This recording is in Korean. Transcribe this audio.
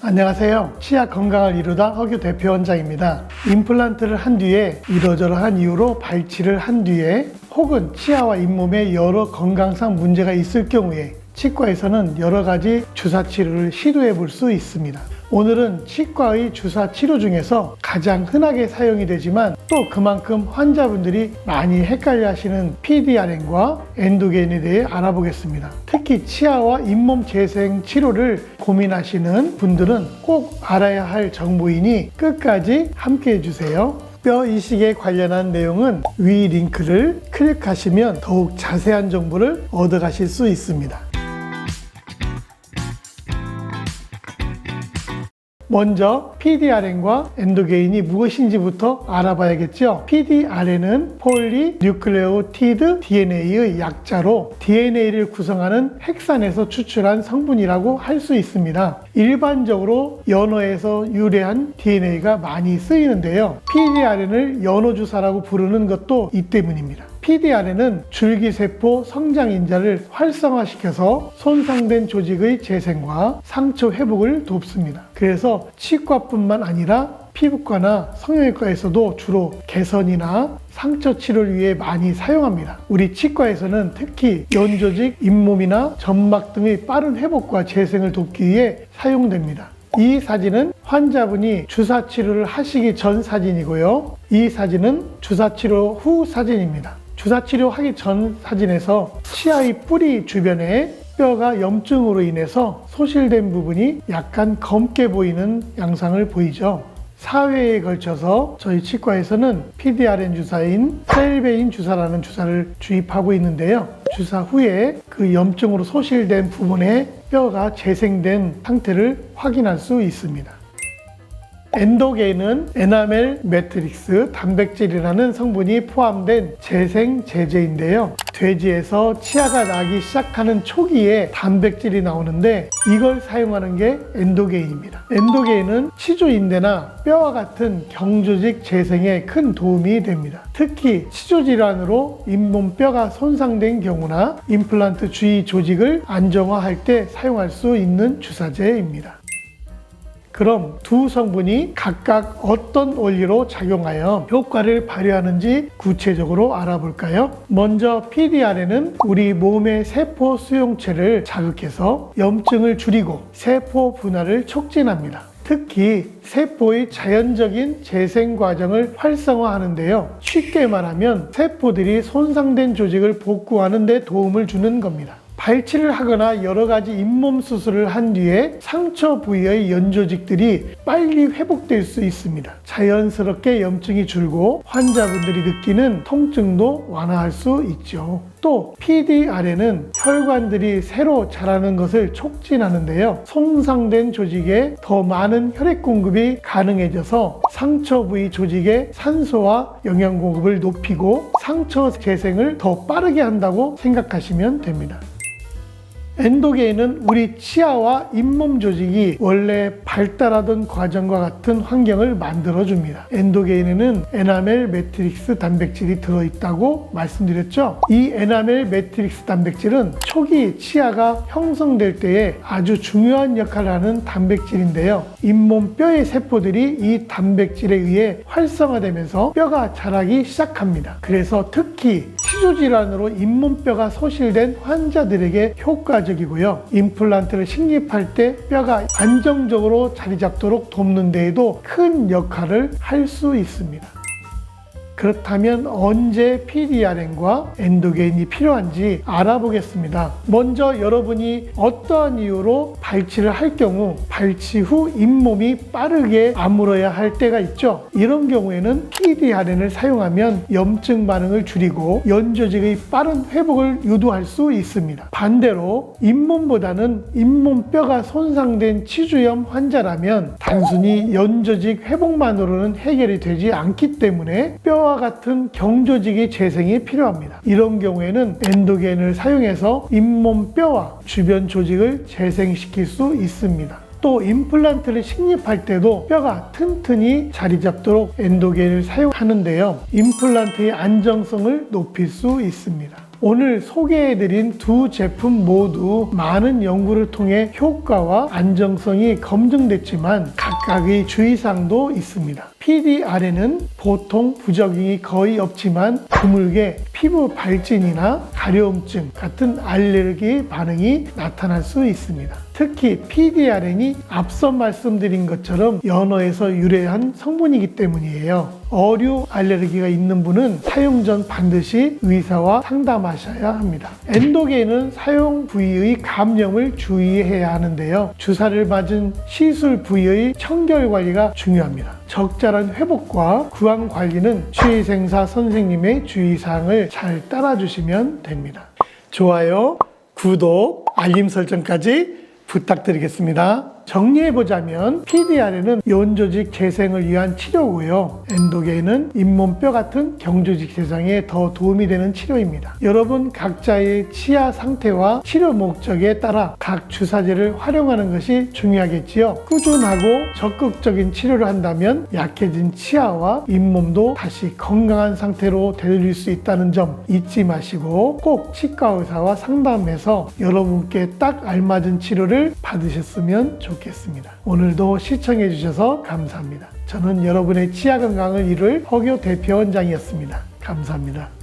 안녕하세요. 치아 건강을 이루다 허규 대표 원장입니다. 임플란트를 한 뒤에 이러저러한 이유로 발치를 한 뒤에 혹은 치아와 잇몸에 여러 건강상 문제가 있을 경우에 치과에서는 여러 가지 주사 치료를 시도해 볼 수 있습니다. 오늘은 치과의 주사 치료 중에서 가장 흔하게 사용이 되지만 또 그만큼 환자분들이 많이 헷갈려 하시는 PDRN과 엔도게인에 대해 알아보겠습니다. 특히 치아와 잇몸 재생 치료를 고민하시는 분들은 꼭 알아야 할 정보이니 끝까지 함께 해주세요. 뼈 이식에 관련한 내용은 위 링크를 클릭하시면 더욱 자세한 정보를 얻어가실 수 있습니다. 먼저 PDRN과 엔도게인이 무엇인지부터 알아봐야겠죠. PDRN은 폴리뉴클레오티드 DNA의 약자로 DNA를 구성하는 핵산에서 추출한 성분이라고 할 수 있습니다. 일반적으로 연어에서 유래한 DNA가 많이 쓰이는데요. PDRN을 연어주사라고 부르는 것도 이 때문입니다. PDRN은 줄기세포 성장인자를 활성화시켜서 손상된 조직의 재생과 상처 회복을 돕습니다. 그래서 치과뿐만 아니라 피부과나 성형외과에서도 주로 개선이나 상처 치료를 위해 많이 사용합니다. 우리 치과에서는 특히 연조직, 잇몸이나 점막 등의 빠른 회복과 재생을 돕기 위해 사용됩니다. 이 사진은 환자분이 주사 치료를 하시기 전 사진이고요. 이 사진은 주사 치료 후 사진입니다. 주사 치료하기 전 사진에서 치아의 뿌리 주변에 뼈가 염증으로 인해서 소실된 부분이 약간 검게 보이는 양상을 보이죠. 4회에 걸쳐서 저희 치과에서는 PDRN 주사인 셀베인 주사라는 주사를 주입하고 있는데요. 주사 후에 그 염증으로 소실된 부분에 뼈가 재생된 상태를 확인할 수 있습니다. 엔도게인은 에나멜 매트릭스 단백질이라는 성분이 포함된 재생 제제인데요. 돼지에서 치아가 나기 시작하는 초기에 단백질이 나오는데 이걸 사용하는 게 엔도게인입니다. 엔도게인은 치주인대나 뼈와 같은 경조직 재생에 큰 도움이 됩니다. 특히 치주질환으로 잇몸 뼈가 손상된 경우나 임플란트 주위 조직을 안정화할 때 사용할 수 있는 주사제입니다. 그럼 두 성분이 각각 어떤 원리로 작용하여 효과를 발휘하는지 구체적으로 알아볼까요? 먼저 PDRN은 우리 몸의 세포 수용체를 자극해서 염증을 줄이고 세포 분할을 촉진합니다. 특히 세포의 자연적인 재생 과정을 활성화하는데요. 쉽게 말하면 세포들이 손상된 조직을 복구하는 데 도움을 주는 겁니다. 발치를 하거나 여러 가지 잇몸 수술을 한 뒤에 상처 부위의 연조직들이 빨리 회복될 수 있습니다. 자연스럽게 염증이 줄고 환자분들이 느끼는 통증도 완화할 수 있죠. 또 PDRN은 혈관들이 새로 자라는 것을 촉진하는데요. 손상된 조직에 더 많은 혈액 공급이 가능해져서 상처 부위 조직에 산소와 영양 공급을 높이고 상처 재생을 더 빠르게 한다고 생각하시면 됩니다. 엔도게인은 우리 치아와 잇몸 조직이 원래 발달하던 과정과 같은 환경을 만들어줍니다. 엔도게인에는 에나멜 매트릭스 단백질이 들어있다고 말씀드렸죠. 이 에나멜 매트릭스 단백질은 초기 치아가 형성될 때에 아주 중요한 역할을 하는 단백질인데요. 잇몸 뼈의 세포들이 이 단백질에 의해 활성화되면서 뼈가 자라기 시작합니다. 그래서 특히 치주질환으로 잇몸뼈가 소실된 환자들에게 효과적이고요. 임플란트를 식립할 때 뼈가 안정적으로 자리 잡도록 돕는 데에도 큰 역할을 할 수 있습니다. 그렇다면 언제 PDRN과 엔도게인이 필요한지 알아보겠습니다. 먼저 여러분이 어떠한 이유로 발치를 할 경우 발치 후 잇몸이 빠르게 아물어야 할 때가 있죠. 이런 경우에는 PDRN을 사용하면 염증 반응을 줄이고 연조직의 빠른 회복을 유도할 수 있습니다. 반대로 잇몸보다는 잇몸뼈가 손상된 치주염 환자라면 단순히 연조직 회복만으로는 해결이 되지 않기 때문에 뼈와 같은 경조직의 재생이 필요합니다. 이런 경우에는 엔도게인을 사용해서 잇몸 뼈와 주변 조직을 재생시킬 수 있습니다. 또 임플란트를 식립할 때도 뼈가 튼튼히 자리 잡도록 엔도게인을 사용하는데요. 임플란트의 안정성을 높일 수 있습니다. 오늘 소개해드린 두 제품 모두 많은 연구를 통해 효과와 안정성이 검증됐지만 각각의 주의사항도 있습니다. PDRN은 보통 부작용이 거의 없지만 드물게 피부 발진이나 가려움증 같은 알레르기 반응이 나타날 수 있습니다. 특히 PDRN이 앞서 말씀드린 것처럼 연어에서 유래한 성분이기 때문이에요. 어류 알레르기가 있는 분은 사용 전 반드시 의사와 상담하셔야 합니다. 엔도게인은 사용 부위의 감염을 주의해야 하는데요. 주사를 맞은 시술 부위의 청결 관리가 중요합니다. 적절한 회복과 구강 관리는 취생사 선생님의 주의사항을 잘 따라주시면 됩니다. 좋아요, 구독, 알림 설정까지 부탁드리겠습니다. 정리해보자면 PDRN은 연조직 재생을 위한 치료고요. 엔도게인은 잇몸뼈 같은 경조직 재생에 더 도움이 되는 치료입니다. 여러분 각자의 치아 상태와 치료 목적에 따라 각 주사제를 활용하는 것이 중요하겠지요. 꾸준하고 적극적인 치료를 한다면 약해진 치아와 잇몸도 다시 건강한 상태로 되돌릴 수 있다는 점 잊지 마시고 꼭 치과 의사와 상담해서 여러분께 딱 알맞은 치료를 받으셨으면 좋겠습니다. 오늘도 시청해 주셔서 감사합니다. 저는 여러분의 치아 건강을 이룰 허교 대표원장이었습니다. 감사합니다.